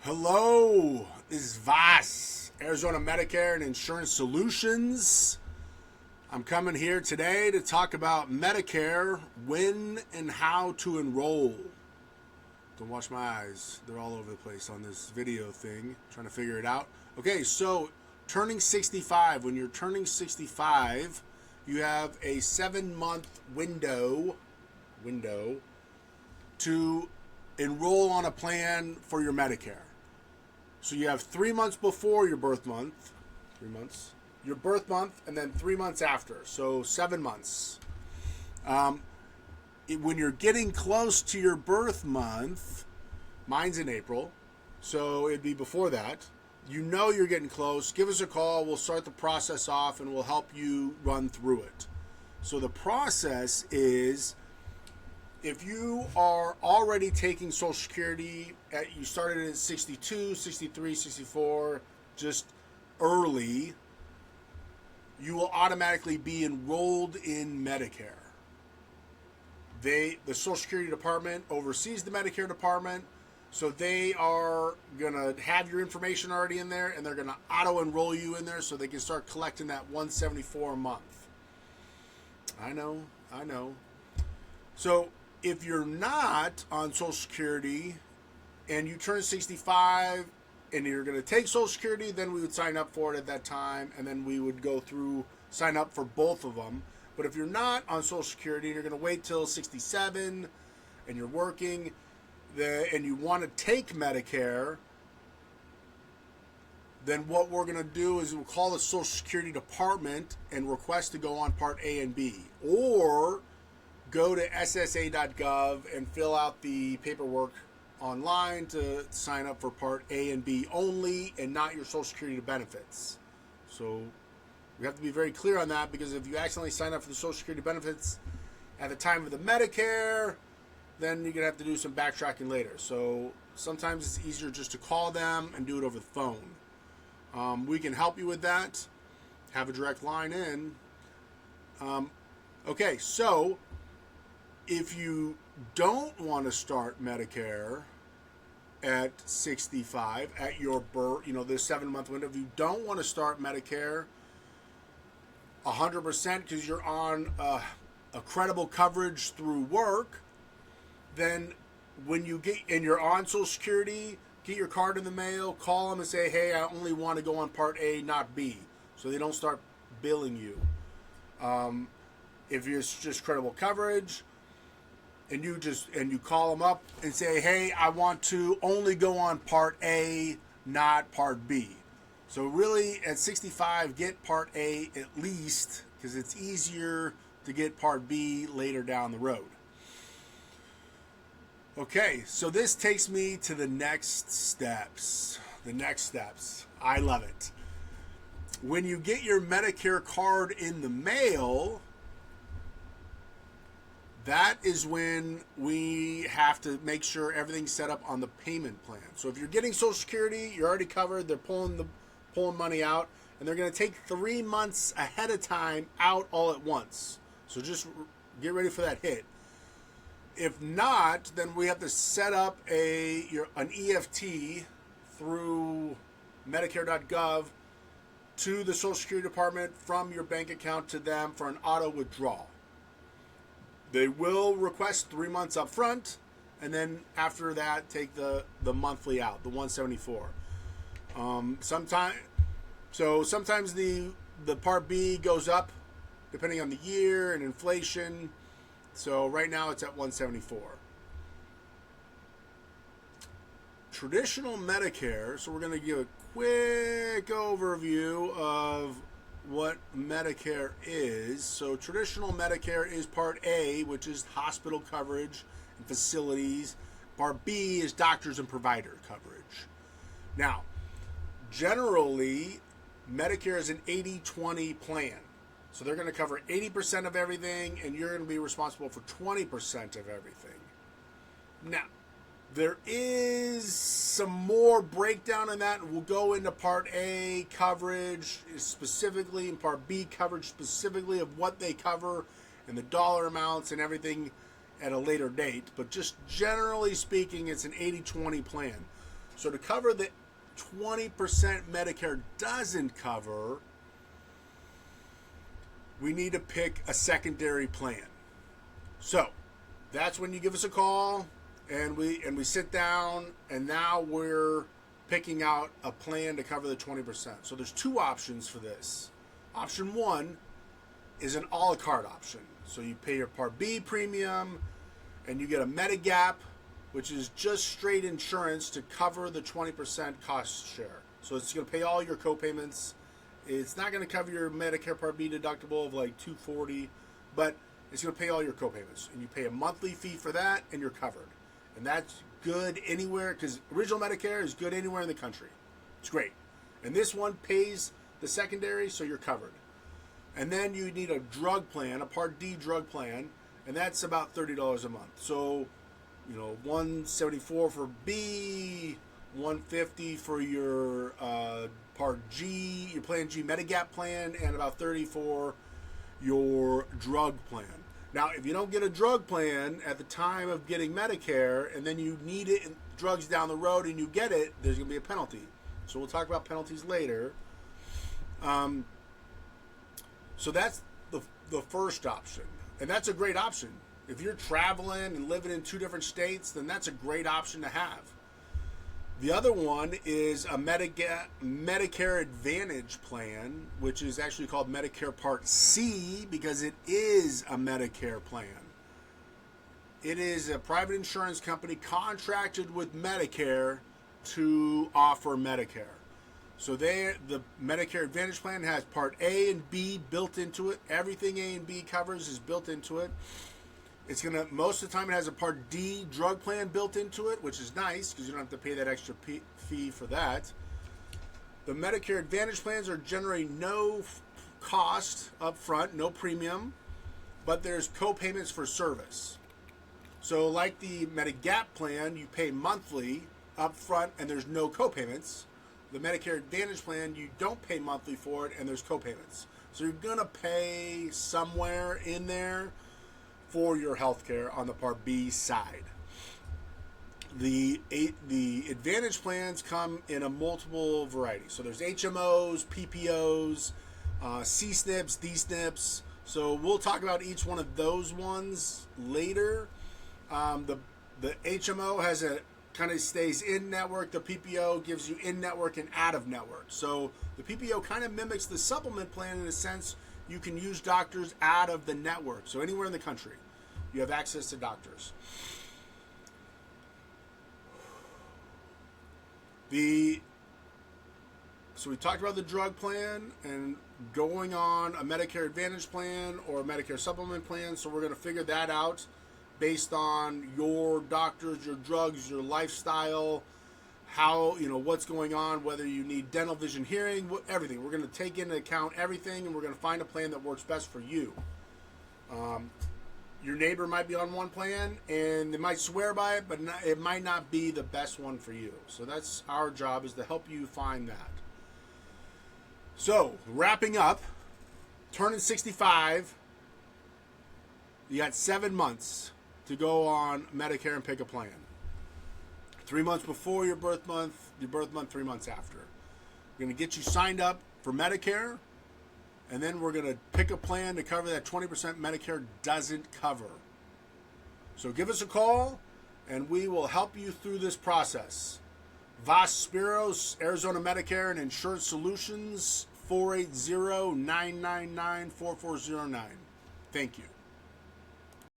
Hello, this is Vas, Arizona Medicare and Insurance Solutions. I'm coming here today to talk about Medicare, when and how to enroll. Don't watch my eyes. They're all over the place on this video thing, trying to figure it out. Okay, so turning 65. When you're turning 65, you have a 7-month window to enroll on a plan for your Medicare. So you have 3 months before your birth month, your birth month, and then 3 months after. So 7 months. When you're getting close to your birth month, mine's in April, so it'd be before that. You know you're getting close. Give us a call. We'll start the process off, and we'll help you run through it. So the process is, if you are already taking Social Security, you started at 62, 63, 64, just early, you will automatically be enrolled in Medicare. The Social Security Department oversees the Medicare department, so they are going to have your information already in there, and they're going to auto-enroll you in there so they can start collecting that $174 a month. I know. So if you're not on Social Security and you turn 65 and you're going to take Social Security, then we would sign up for it at that time, and then we would go through, sign up for both of them. But if you're not on Social Security and you're going to wait till 67 and you're working and you want to take Medicare, then what we're going to do is we'll call the Social Security Department and request to go on Part A and B. Or go to SSA.GOV and fill out the paperwork online to sign up for Part A and B only, and not your Social Security benefits. So we have to be very clear on that, because if you accidentally sign up for the Social Security benefits at the time of the Medicare, then you're going to have to do some backtracking later. So sometimes it's easier just to call them and do it over the phone. We can help you with that. Have a direct line in. Okay, so if you don't want to start Medicare at 65, at your birth, this 7-month window, if you don't want to start Medicare 100% because you're on a credible coverage through work, then when you get, and you're on Social Security, get your card in the mail, call them and say, hey, I only want to go on Part A, not B, so they don't start billing you. If it's just credible coverage, and you call them up and say, hey, I want to only go on Part A, not Part B. So really, at 65, get Part A at least, because it's easier to get Part B later down the road. Okay, so this takes me to the next steps. I love it. When you get your Medicare card in the mail, that is when we have to make sure everything's set up on the payment plan. So if you're getting Social Security, you're already covered. They're pulling money out, and they're going to take 3 months ahead of time out all at once. So just get ready for that hit. If not, then we have to set up an EFT through Medicare.gov to the Social Security Department from your bank account to them for an auto withdrawal. They will request 3 months up front, and then after that, take the monthly out, the $174. Sometimes the Part B goes up depending on the year and inflation. So right now it's at $174. Traditional Medicare. So we're going to give a quick overview of what Medicare is. So traditional Medicare is Part A, which is hospital coverage and facilities. Part B is doctors and provider coverage. Now, generally, Medicare is an 80-20 plan. So they're going to cover 80% of everything, and you're going to be responsible for 20% of everything. Now, there is some more breakdown in that, and we'll go into Part A coverage specifically and Part B coverage specifically of what they cover and the dollar amounts and everything at a later date. But just generally speaking, it's an 80-20 plan. So to cover the 20% Medicare doesn't cover, we need to pick a secondary plan. So that's when you give us a call and we sit down, and now we're picking out a plan to cover the 20%. So there's two options for this. Option one is an a la carte option. So you pay your Part B premium and you get a Medigap, which is just straight insurance to cover the 20% cost share. So it's going to pay all your co-payments. It's not going to cover your Medicare Part B deductible of like $240, but it's going to pay all your co-payments. And you pay a monthly fee for that, and you're covered. And that's good anywhere, because original Medicare is good anywhere in the country. It's great. And this one pays the secondary, so you're covered. And then you need a drug plan, a Part D drug plan, and that's about $30 a month. So, you know, $174 for B, $150 for your Part G, your Plan G Medigap plan, and about $30 for your drug plan. Now, if you don't get a drug plan at the time of getting Medicare, and then you need it in drugs down the road and you get it, there's going to be a penalty. So we'll talk about penalties later. So that's the first option. And that's a great option. If you're traveling and living in two different states, then that's a great option to have. The other one is a Medicare Advantage plan, which is actually called Medicare Part C because it is a Medicare plan. It is a private insurance company contracted with Medicare to offer Medicare. So the Medicare Advantage plan has Part A and B built into it. Everything A and B covers is built into it. It's gonna, most of the time it has a Part D drug plan built into it, which is nice because you don't have to pay that extra fee for that. The Medicare Advantage plans are generally no cost up front, no premium, but there's co-payments for service. So like the Medigap plan, you pay monthly up front and there's no co-payments. The Medicare Advantage plan, you don't pay monthly for it and there's co-payments. So you're gonna pay somewhere in there for your health care on the Part B side. The Advantage plans come in a multiple variety. So there's HMOs, PPOs, C-SNPs, D-SNPs. So we'll talk about each one of those ones later. The HMO has a kind of stays in network. The PPO gives you in network and out of network. So the PPO kind of mimics the supplement plan in a sense. You can use doctors out of the network. So anywhere in the country, you have access to doctors. So we talked about the drug plan and going on a Medicare Advantage plan or a Medicare supplement plan. So we're going to figure that out based on your doctors, your drugs, your lifestyle, how, you know, what's going on, whether you need dental, vision, hearing, everything. We're going to take into account everything, and we're going to find a plan that works best for you. Your neighbor might be on one plan, and they might swear by it, but it might not be the best one for you. So that's our job, is to help you find that. So, wrapping up, turning 65, you got 7 months to go on Medicare and pick a plan. 3 months before your birth month, 3 months after. We're going to get you signed up for Medicare, and then we're going to pick a plan to cover that 20% Medicare doesn't cover. So give us a call, and we will help you through this process. Vas Spiros, Arizona Medicare and Insurance Solutions, 480-999-4409. Thank you.